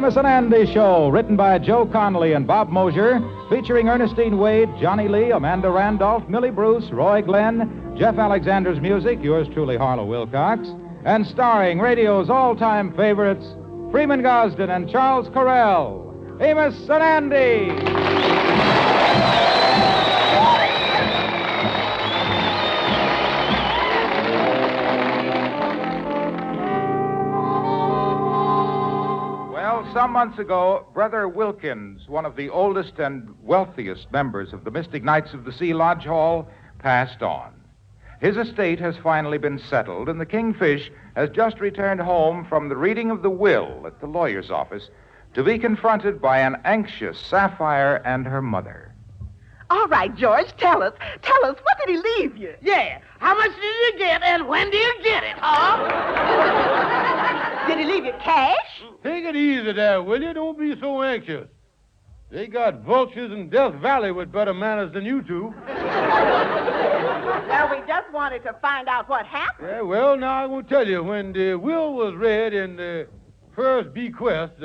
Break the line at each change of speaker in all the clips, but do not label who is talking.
Amos and Andy Show, written by Joe Connolly and Bob Mosier, featuring Ernestine Wade, Johnny Lee, Amanda Randolph, Millie Bruce, Roy Glenn, Jeff Alexander's music, yours truly, Harlow Wilcox, and starring radio's all-time favorites, Freeman Gosden and Charles Correll. Amos and Andy! Some months ago, Brother Wilkins, one of the oldest and wealthiest members of the Mystic Knights of the Sea Lodge Hall, passed on. His estate has finally been settled, and the Kingfish has just returned home from the reading of the will at the lawyer's office to be confronted by an anxious Sapphire and her mother.
All right, George, tell us. What did he leave you?
Yeah. How much did you get, and when did you get it, huh?
Did he leave you cash?
Take it easy there, will you? Don't be so anxious. They got vultures in Death Valley with better manners than you two.
Well, we just wanted to find out what happened.
Yeah, well, now I will tell you. When the will was read in the first bequest,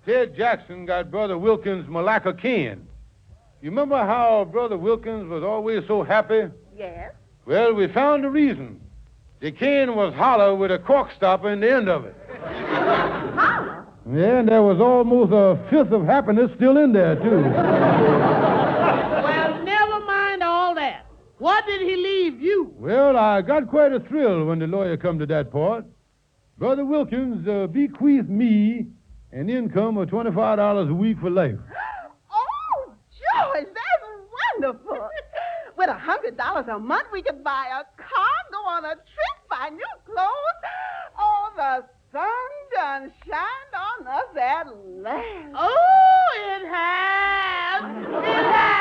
Ted Jackson got Brother Wilkins' Malacca can. You remember how Brother Wilkins was always so happy?
Yes.
Well, we found the reason. The can was hollow with a cork stopper in the end of it.
Hollow?
Yeah, and there was almost a fifth of happiness still in there, too.
Well, never mind all that. What did he leave you?
Well, I got quite a thrill when the lawyer come to that part. Brother Wilkins bequeathed me an income of $25 a week for life.
Oh, George, that's wonderful. With $100 a month, we could buy a car, go on a trip, buy new clothes. Oh, the sun done shined on us at last.
Oh, it has. It has.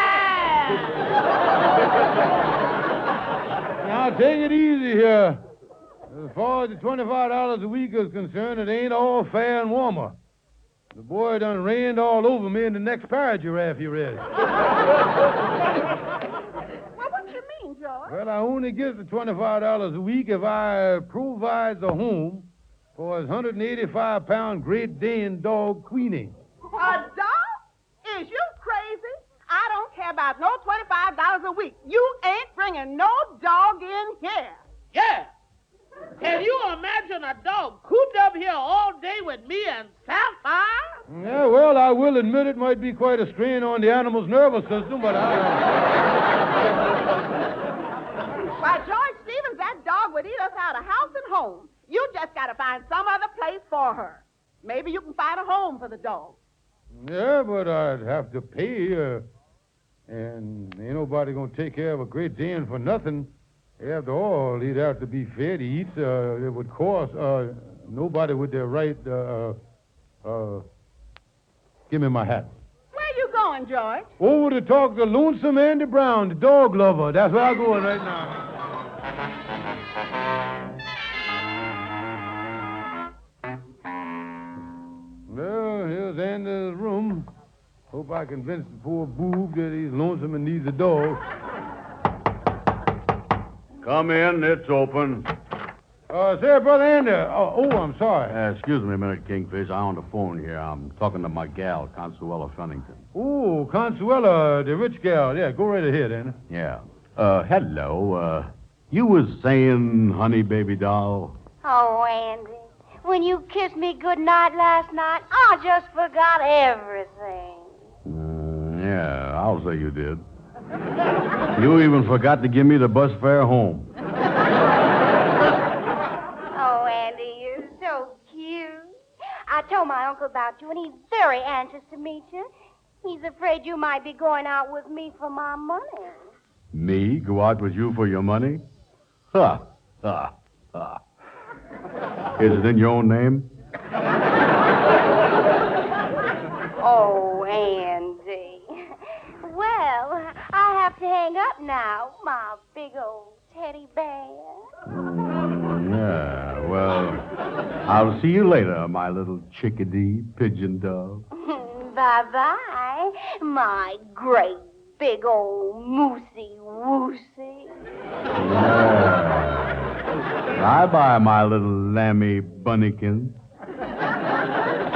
Now, take it easy here. As far as the $25 a week is concerned, it ain't all fair and warmer. The boy done rained all over me in the next paragraph you read.
Well, what you mean, George?
Well, I only get the $25 a week if I provide the home for his 185-pound Great Dane dog, Queenie.
A dog? Is you crazy? I don't care about no $25 a week. You ain't bringing no dog in here.
Yeah. Can you imagine a dog cooped up here all day with me and Sapphire?
Yeah, well, I will admit it might be quite a strain on the animal's nervous system, but
Why, George Stevens, that dog would eat us out of house and home. You just got to find some other place for her. Maybe you can find a home for the dog.
Yeah, but I'd have to pay, and ain't nobody gonna take care of a Great Dane for nothing. After all, he'd have to be fed. He eats. It would cost nobody with their right. Give me my hat.
Where you going, George?
Over to talk to Lonesome Andy Brown, the dog lover. That's where I'm going right now. Well, here's Andy's room. Hope I convince the poor boob that he's lonesome and needs a dog.
Come in, it's open.
Say, Brother Andy. I'm sorry.
Excuse me a minute, Kingfish. I'm on the phone here. I'm talking to my gal, Consuela Fennington.
Oh, Consuela, the rich gal. Yeah, go right ahead, Andy.
Yeah. Hello. You was saying, honey, baby doll?
Oh, Andy, when you kissed me goodnight last night, I just forgot everything.
Yeah, I'll say you did. You even forgot to give me the bus fare home.
Oh, Andy, you're so cute. I told my uncle about you, and he's very anxious to meet you. He's afraid you might be going out with me for my money.
Me? Go out with you for your money? Ha! Ha! Ha! Is it in your own name?
Oh, Andy. Well, I have to hang up now, my big old teddy bear.
Yeah, well, I'll see you later, my little chickadee pigeon dove.
Bye-bye, my great big old moosey-woosey.
Yeah. Bye-bye, my little lammy bunnykin.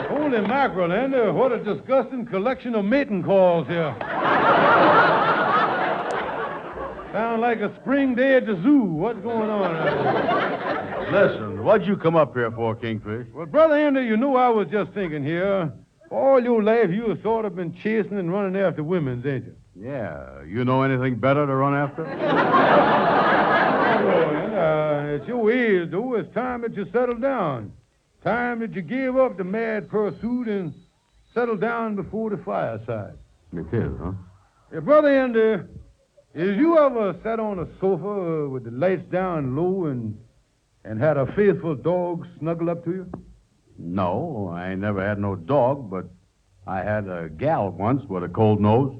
Hold Holy mackerel, Andy. What a disgusting collection of mating calls here. Sound like a spring day at the zoo. What's going on out here?
Listen, what'd you come up here for, Kingfish?
Well, Brother Andy, you know I was just thinking here. All your life you have sort of been chasing and running after women, ain't you?
Yeah. You know anything better to run after?
At your age, though, it's time that you settle down. Time that you gave up the mad pursuit and settle down before the fireside.
It is, huh?
Yeah, Brother Andy, has you ever sat on a sofa with the lights down low and had a faithful dog snuggle up to you?
No, I ain't never had no dog, but I had a gal once with a cold nose.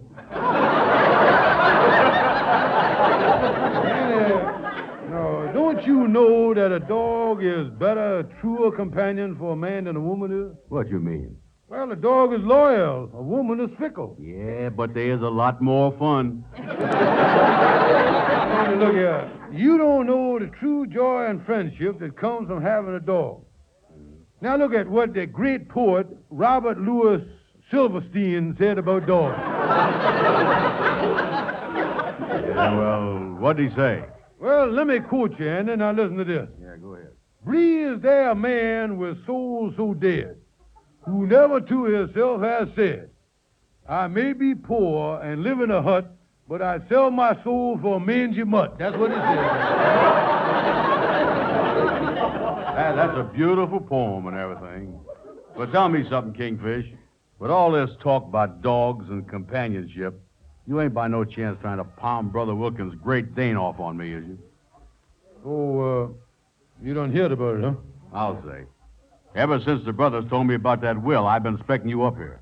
No, don't you know that a dog is better, a truer companion for a man than a woman is?
What you mean?
Well, a dog is loyal. A woman is fickle.
Yeah, but there's a lot more fun.
Now, look here. You don't know the true joy and friendship that comes from having a dog. Now look at what the great poet Robert Louis Silverstein said about dogs.
Yeah, well, what'd he say?
Well, let me quote you, Andy. Now listen to this.
Yeah, go ahead.
Breathe there a man with soul so dead, who never to himself has said, I may be poor and live in a hut, but I sell my soul for a mangy mutt. That's what he said.
That's a beautiful poem and everything. But tell me something, Kingfish. With all this talk about dogs and companionship, you ain't by no chance trying to palm Brother Wilkins' Great Dane off on me, is you?
Oh, you done heard about it, huh?
I'll say. Ever since the brothers told me about that will, I've been expecting you up here.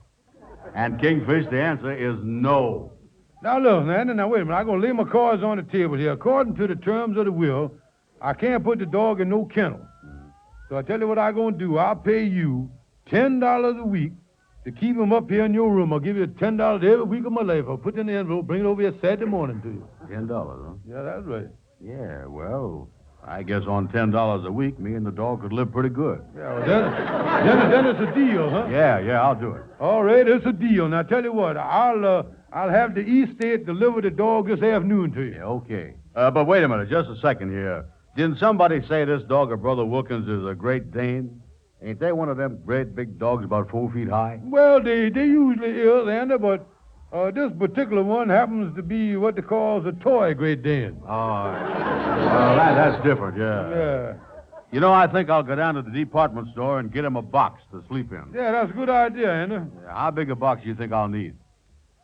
And Kingfish, the answer is no.
Now, look, Andy, now, wait a minute. I'm going to lay my cards on the table here. According to the terms of the will, I can't put the dog in no kennel. So I tell you what I'm going to do. I'll pay you $10 a week to keep him up here in your room. I'll give you $10 every week of my life. I'll put it in the envelope, bring it over here Saturday morning to you.
$10, huh?
Yeah, that's right.
Yeah, well, I guess on $10 a week, me and the dog could live pretty good.
Yeah, well, then it's a deal, huh?
Yeah, I'll do it.
All right, it's a deal. Now, tell you what, I'll have the East State deliver the dog this afternoon to you.
Yeah, okay. But wait a minute, just a second here. Didn't somebody say this dog of Brother Wilkins is a Great Dane? Ain't they one of them great big dogs about 4 feet high?
Well, they usually is, Andy, but this particular one happens to be what they call a toy Great Dane.
Oh, well, that's different,
Yeah.
You know, I think I'll go down to the department store and get him a box to sleep in.
Yeah, that's a good idea, Andy.
Yeah, how big a box do you think I'll need?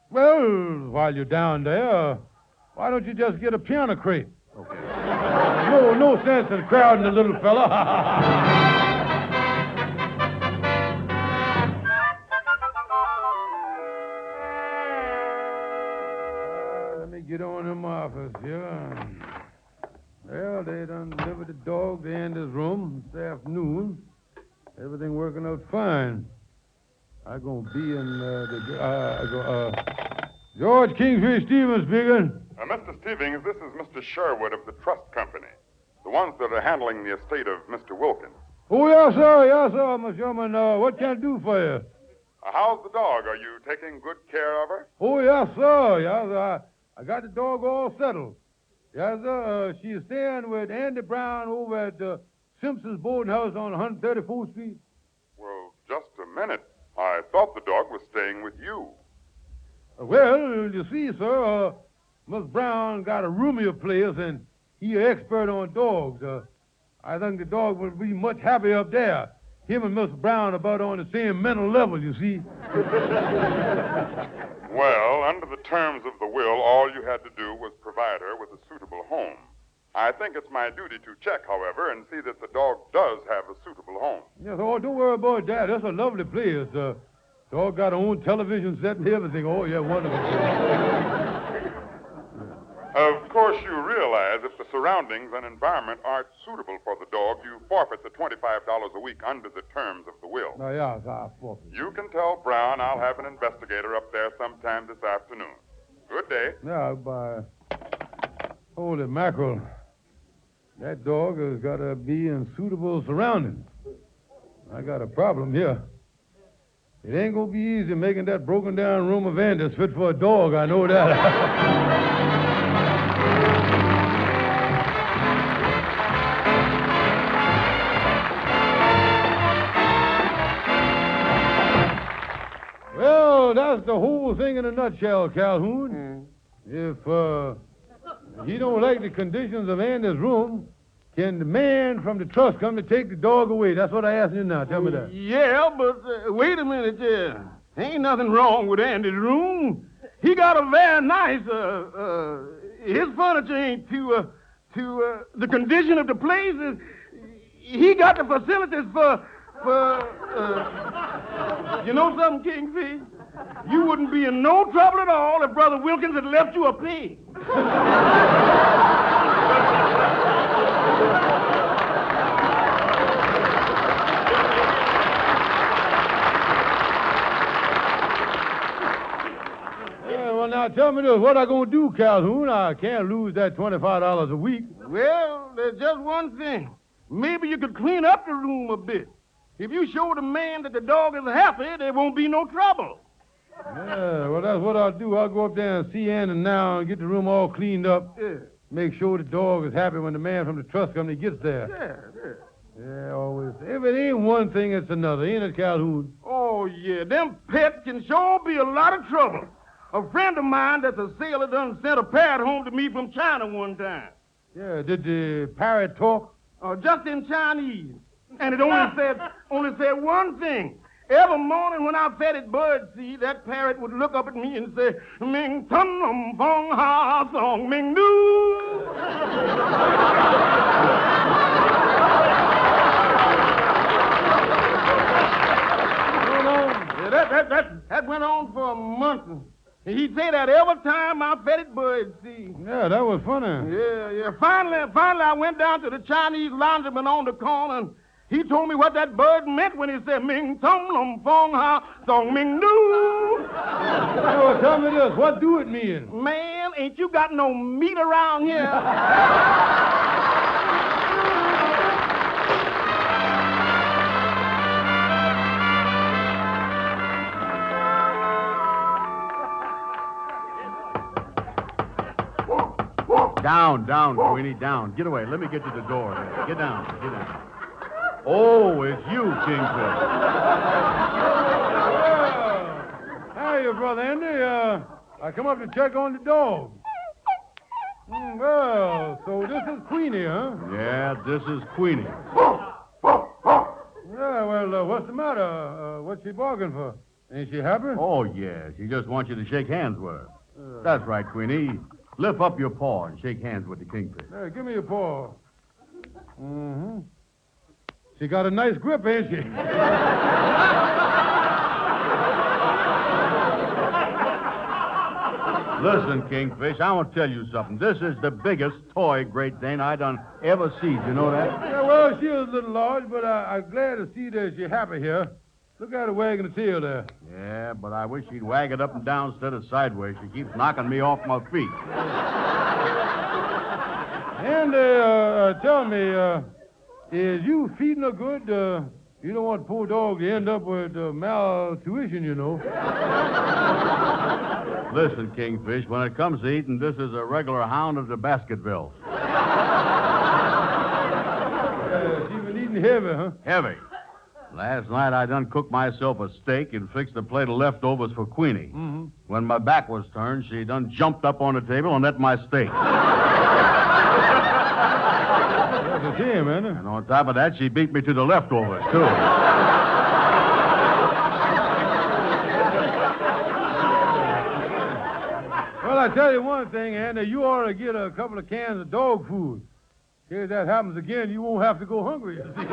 Well, while you're down there, why don't you just get a piano crate?
Okay.
No sense in crowding the little fella. Let me get on in my office here. Well, they done delivered the dog to Andy's room this afternoon. Everything working out fine. I'm going to be in George Kingfish Stevens speaking.
Mr. Stevens, this is Mr. Sherwood of the Trust Company, the ones that are handling the estate of Mr. Wilkins.
Oh, yes, sir, Miss Sherman. What can I do for you?
How's the dog? Are you taking good care of her?
Oh, yes, sir. Yes, I got the dog all settled. Yes, sir. She's staying with Andy Brown over at Simpson's boarding house on 134th Street.
Well, just a minute. I thought the dog was staying with you.
Well, you see, sir, Miss Brown got a roomier place, and he's an expert on dogs. I think the dog would be much happier up there. Him and Miss Brown are about on the same mental level, you see.
Well, under the terms of the will, all you had to do was provide her with a suitable home. I think it's my duty to check, however, and see that the dog does have a suitable home.
Yes, oh, don't worry about that. That's a lovely place. Dog got her own television set and everything. Oh, yeah, wonderful.
Of course, you realize if the surroundings and environment aren't suitable for the dog, you forfeit the $25 a week under the terms of the will.
Oh, yeah, I forfeit.
You can tell Brown I'll have an investigator up there sometime this afternoon. Good day.
Yeah, by holy mackerel. That dog has got to be in suitable surroundings. I got a problem here. It ain't gonna be easy making that broken-down room of Andy's fit for a dog, I know that. Well, that's the whole thing in a nutshell, Calhoun. If he don't like the conditions of Andy's room, can the man from the trust come to take the dog away? That's what I asked you now. Tell me that.
Yeah, but wait a minute there. Ain't nothing wrong with Andy's room. He got a very nice, his furniture ain't to the condition of the place is, he got the facilities for, you know something, Kingfish? You wouldn't be in no trouble at all if Brother Wilkins had left you a pig.
Well, now tell me this. What I gonna do, Calhoun? I can't lose that $25 a week.
Well, there's just one thing. Maybe you could clean up the room a bit. If you show the man that the dog is happy, there won't be no trouble.
Yeah, well, that's what I'll do. I'll go up there and see Andy now and get the room all cleaned up.
Yeah.
Make sure the dog is happy when the man from the trust company gets there. Yeah, always. If it ain't one thing, it's another. Ain't it, Calhoun?
Oh, yeah. Them pets can sure be a lot of trouble. A friend of mine that's a sailor done sent a parrot home to me from China one time.
Yeah, did the parrot talk?
Just in Chinese. And it only said one thing. Every morning when I fed it bird seed, that parrot would look up at me and say, Ming Tum Num Fong Ha Song Ming Doo. That went on for a month. He'd say that every time I fed it bird seed.
Yeah, that was funny.
Yeah. Finally, I went down to the Chinese laundryman on the corner, and he told me what that bird meant when he said, Ming Tum Lum Fong Ha Song Ming Doo.
Oh, tell me this. What do it mean?
Man, ain't you got no meat around here?
Down, Queenie, down. Get away. Let me get you the door. Get down. Oh, it's you, Kingfish.
Hey, Brother Andy. I come up to check on the dog. Well, so this is Queenie, huh?
Yeah, this is Queenie.
Yeah, well, what's the matter? What's she barking for? Ain't she happy?
Oh, yeah. She just wants you to shake hands with her. That's right, Queenie. Lift up your paw and shake hands with the Kingfish.
Hey, give me your paw. Mm-hmm. She got a nice grip, ain't she?
Listen, Kingfish, I want to tell you something. This is the biggest toy Great Dane I done ever seen. You know that?
Yeah, well, she is a little large, but I'm glad to see that she's happy here. Look at her wagging the tail there.
Yeah, but I wish she'd wag it up and down instead of sideways. She keeps knocking me off my feet.
And tell me, is you feeding her good? You don't want the poor dog to end up with maltuition, you know.
Listen, Kingfish, when it comes to eating, this is a regular hound of the Basketville.
She's been eating heavy, huh?
Heavy. Last night I done cooked myself a steak and fixed a plate of leftovers for Queenie.
Mm-hmm.
When my back was turned, she done jumped up on the table and ate my steak.
That's a shame, ain't it?
And on top of that, she beat me to the leftovers, too.
Well, I tell you one thing, Andy, you ought to get a couple of cans of dog food. In case that happens again, you won't have to go hungry, you see.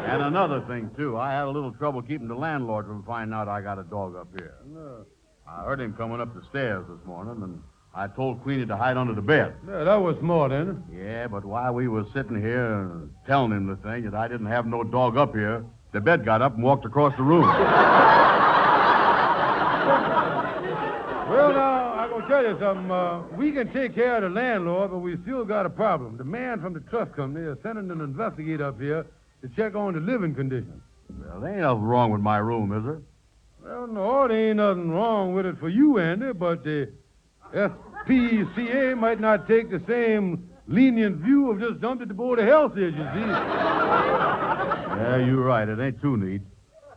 And another thing, too. I had a little trouble keeping the landlord from finding out I got a dog up here.
No.
I heard him coming up the stairs this morning, and I told Queenie to hide under the bed.
Yeah, that was smart, ain't it?
Yeah, but while we were sitting here telling him the thing that I didn't have no dog up here, the bed got up and walked across the room.
Well, now, I'm going to tell you something. We can take care of the landlord, but we still got a problem. The man from the trust company is sending an investigator up here to check on the living conditions.
Well, there ain't nothing wrong with my room, is there?
Well, no, there ain't nothing wrong with it for you, Andy, but the SPCA might not take the same lenient view of just dumped at the Board of Health here, you see.
Yeah, you're right. It ain't too neat.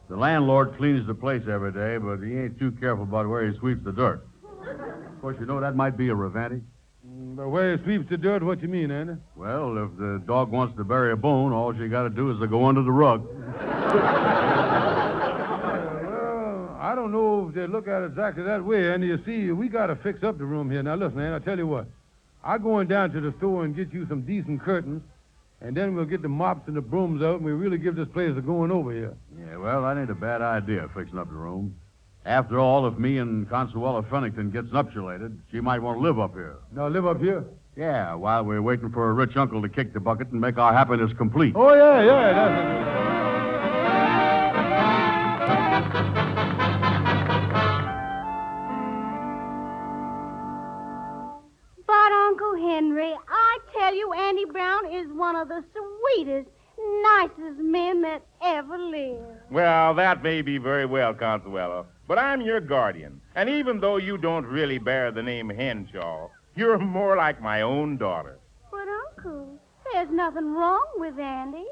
The landlord cleans the place every day, but he ain't too careful about where he sweeps the dirt. Of course, you know that might be a advantage.
But where he sweeps the dirt, what you mean, Andy?
Well, if the dog wants to bury a bone, all she got to do is to go under the rug.
Well, I don't know if they look at it exactly that way, Andy. You see, we got to fix up the room here. Now, listen, Andy, I'll tell you what. I'm going down to the store and get you some decent curtains, and then we'll get the mops and the brooms out, and we really give this place a going over here.
Yeah, well, that ain't a bad idea, fixing up the room. After all, if me and Consuela Fennington gets nuptialated, she might want to live up here.
Now, live up here?
Yeah, while we're waiting for a rich uncle to kick the bucket and make our happiness complete.
Oh, yeah, that's it.
Uncle Henry, I tell you, Andy Brown is one of the sweetest, nicest men that ever lived.
Well, that may be very well, Consuelo, but I'm your guardian. And even though you don't really bear the name Henshaw, you're more like my own daughter.
But, Uncle, there's nothing wrong with Andy.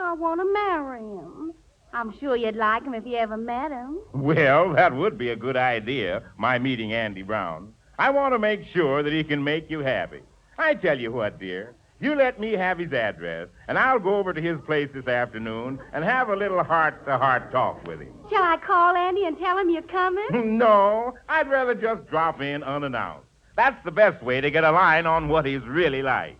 I want to marry him. I'm sure you'd like him if you ever met him.
Well, that would be a good idea, my meeting Andy Brown. I want to make sure that he can make you happy. I tell you what, dear, you let me have his address, and I'll go over to his place this afternoon and have a little heart-to-heart talk with him.
Shall I call Andy and tell him you're coming?
No, I'd rather just drop in unannounced. That's the best way to get a line on what he's really like.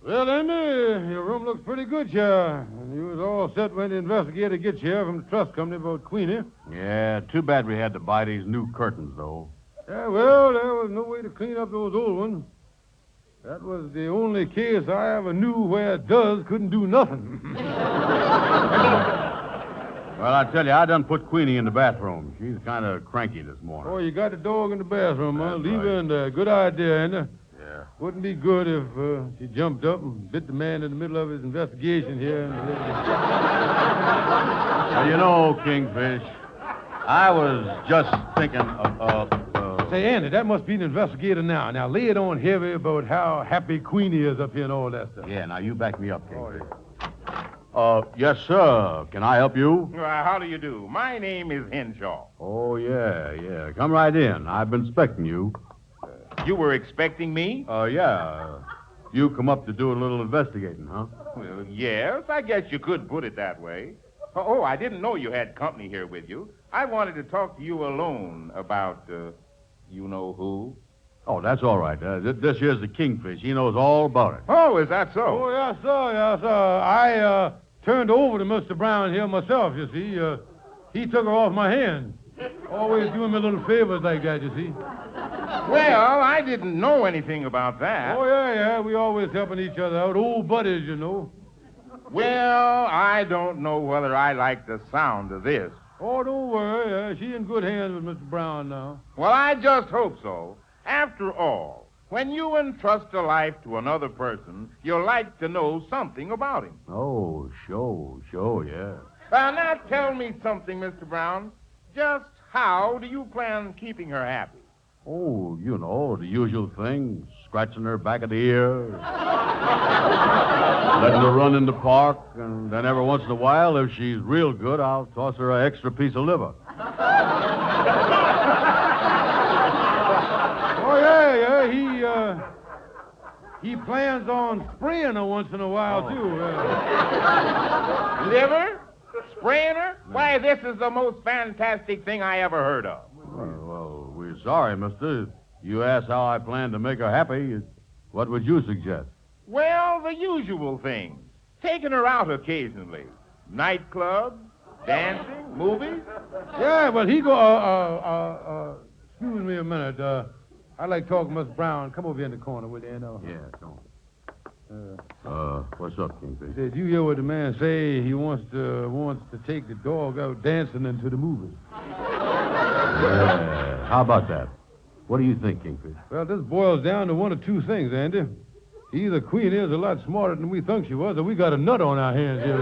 Well, Andy, your room looks pretty good here. And you was all set when the investigator gets here from the trust company about Queenie.
Yeah, too bad we had to buy these new curtains, though.
Yeah, well, there was no way to clean up those old ones. That was the only case I ever knew where Duz couldn't do nothing.
Well, I tell you, I done put Queenie in the bathroom. She's kind of cranky this morning.
Oh, you got the dog in the bathroom, huh?
That's
Leave her
right.
in there. Good idea, Andy.
Yeah.
Wouldn't be good if she jumped up and bit the man in the middle of his investigation here.
Well, you know, Kingfish, I was just thinking of...
Say, Andy, that must be an investigator now. Now, lay it on heavy about how happy Queenie is up here and all that stuff.
Yeah, now you back me up, Kingfish.
Oh,
Yes, sir. Can I help you?
How do you do? My name is Henshaw.
Oh, yeah. Come right in. I've been expecting you.
You were expecting me?
Yeah. You come up to do a little investigating, huh?
Well, yes, I guess you could put it that way. Oh, I didn't know you had company here with you. I wanted to talk to you alone about, you know who.
Oh, that's all right. This here's the Kingfish. He knows all about it.
Oh, is that so?
Oh, yes, sir. I turned over to Mr. Brown here myself, you see. He took her off my hands. Always doing me little favors like that, you see.
Well, I didn't know anything about that.
Oh, yeah. We always helping each other out. Old buddies, you know.
Well, I don't know whether I like the sound of this.
Oh, don't worry. She in good hands with Mr. Brown now.
Well, I just hope so. After all, when you entrust a life to another person, you'll like to know something about him.
Oh, sure, yeah.
Now tell me something, Mr. Brown. Just how do you plan keeping her happy?
Oh, you know, the usual thing. Scratching her back of the ear. Letting her run in the park. And then every once in a while, if she's real good, I'll toss her an extra piece of liver.
Oh, yeah. He plans on spraying her once in a while, too.
Liver? Spraying her? Why, this is the most fantastic thing I ever heard of.
Well, we're sorry, mister. You asked how I plan to make her happy. What would you suggest?
Well, the usual things. Taking her out occasionally. Nightclubs, dancing, movies.
Yeah, well, he go, excuse me a minute. I'd like to talk to Miss Brown. Come over here in the corner with you,
Yeah, come on. What's up, Kingfish?
Did you hear what the man say? He wants to take the dog out dancing into the movies.
How about that? What do you think, Kingfish?
Well, this boils down to one of two things, Andy. Either Queen is a lot smarter than we thought she was, or we got a nut on our hands here.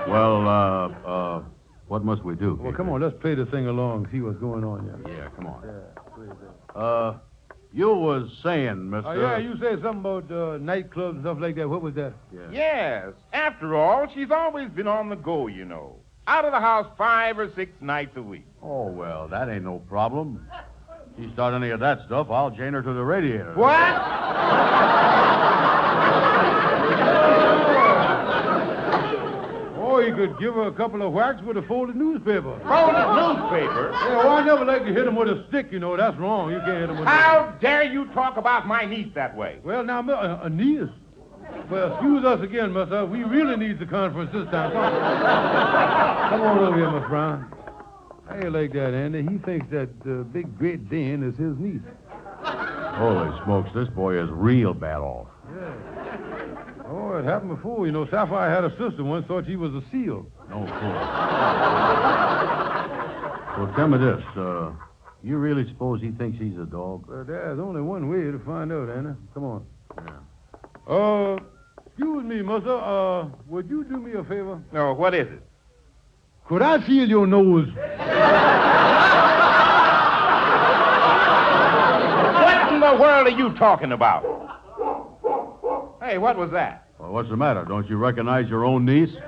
Well, what must we do?
Well, come on, let's play the thing along, see what's going on here.
Yeah, come on.
Yeah,
you was saying, Mr.
yeah, you said something about nightclubs and stuff like that. What was that?
Yeah.
Yes. After all, she's always been on the go, you know. Out of the house 5 or 6 nights a week.
Oh, well, that ain't no problem. She start any of that stuff, I'll chain her to the radiator.
What?
Or you could give her a couple of whacks with a folded newspaper.
Folded newspaper?
Yeah, well, I never like to hit him with a stick, you know. That's wrong. You can't hit him with
How dare you talk about my niece that way?
Well, now, a niece? Well, excuse us again, mister. We really need the conference this time. Come on over here, Miss Brown. How you like that, Andy? He thinks that big Great Dane is his niece.
Holy smokes, this boy is real bad off.
Yeah. Oh, it happened before. You know, Sapphire had a sister once, thought she was a seal.
No, of course. Well, tell me this. You really suppose he thinks he's a dog?
There's only one way to find out, Andy. Come on.
Yeah.
Excuse me, mister. Would you do me a favor?
No, what is it?
Could I feel your nose?
What in the world are you talking about? Hey, what was that?
Well, what's the matter? Don't you recognize your own niece?
Niece?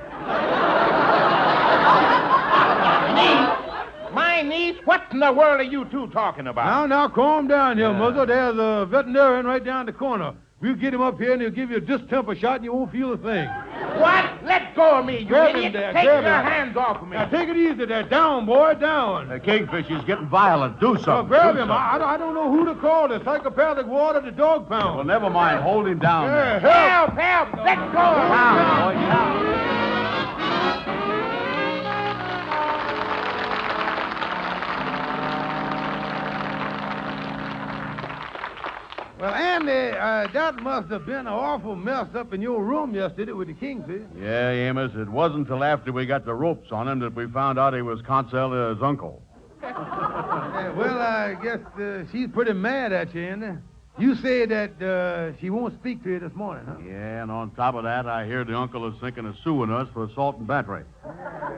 My niece? What in the world are you two talking about?
Now, calm down here, mister. There's a veterinarian right down the corner. We'll get him up here, and he'll give you a distemper shot, and you won't feel a thing.
What? Let go of me, you
Grab him
idiot.
there,
Take
grab
your
him.
hands off of me.
Now, take it easy there. Down, boy, down.
Kingfish is getting violent. Do something.
Grab
Do
him.
something.
I don't know who to call. The psychopathic ward or the dog pound.
Well, never mind. Hold him down.
Yeah,
there.
Help! Let go of me.
Down, boy, down.
Well, Andy, that must have been an awful mess up in your room yesterday with the kingfish.
Yeah, Amos, it wasn't until after we got the ropes on him that we found out he was Consuela's uncle.
Well, I guess she's pretty mad at you, Andy. You say that she won't speak to you this morning, huh?
Yeah, and on top of that, I hear the uncle is thinking of suing us for assault and battery.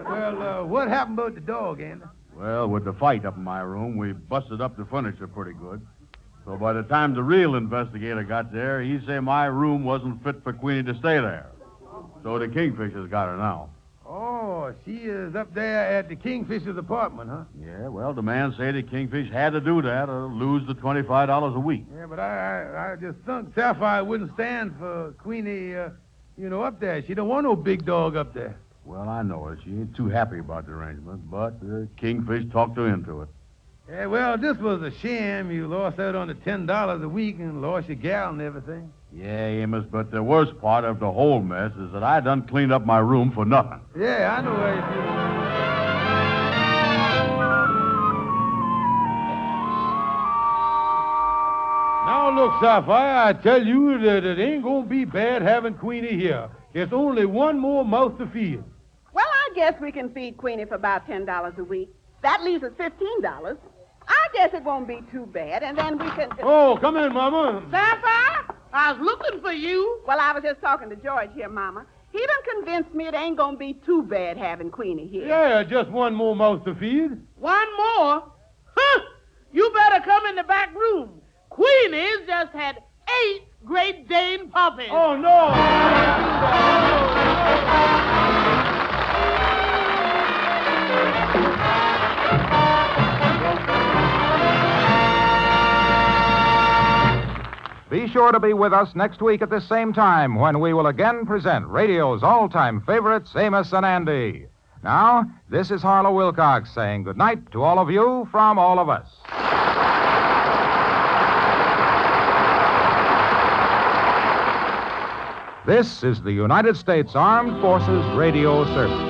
Well, what happened about the dog, Andy?
Well, with the fight up in my room, we busted up the furniture pretty good. So by the time the real investigator got there, he said my room wasn't fit for Queenie to stay there. So the Kingfish has got her now.
Oh, she is up there at the Kingfisher's apartment, huh?
Yeah, well, the man said the Kingfish had to do that or lose the $25 a week.
Yeah, but I just think Sapphire wouldn't stand for Queenie, up there. She don't want no big dog up there.
Well, I know it. She ain't too happy about the arrangement, but the Kingfish talked her into it.
Yeah, well, this was a sham. You lost out on the $10 a week and lost your gal and everything.
Yeah, Amos, but the worst part of the whole mess is that I done cleaned up my room for nothing.
Yeah, I know how you feel. Now, look, Sapphire, I tell you that it ain't going to be bad having Queenie here. It's only one more mouth to feed.
Well, I guess we can feed Queenie for about $10 a week. That leaves us $15. I guess it won't be too bad, and then we can...
Oh, come in, Mama.
Sapphire, I was looking for you.
Well, I was just talking to George here, Mama. He done convinced me it ain't going to be too bad having Queenie here.
Yeah, just one more mouth to feed.
One more? Huh! You better come in the back room. Queenie's just had 8 Great Dane puppies.
Oh, no.
Be sure to be with us next week at this same time when we will again present radio's all-time favorites, Amos and Andy. Now, this is Harlow Wilcox saying goodnight to all of you from all of us. This is the United States Armed Forces Radio Service.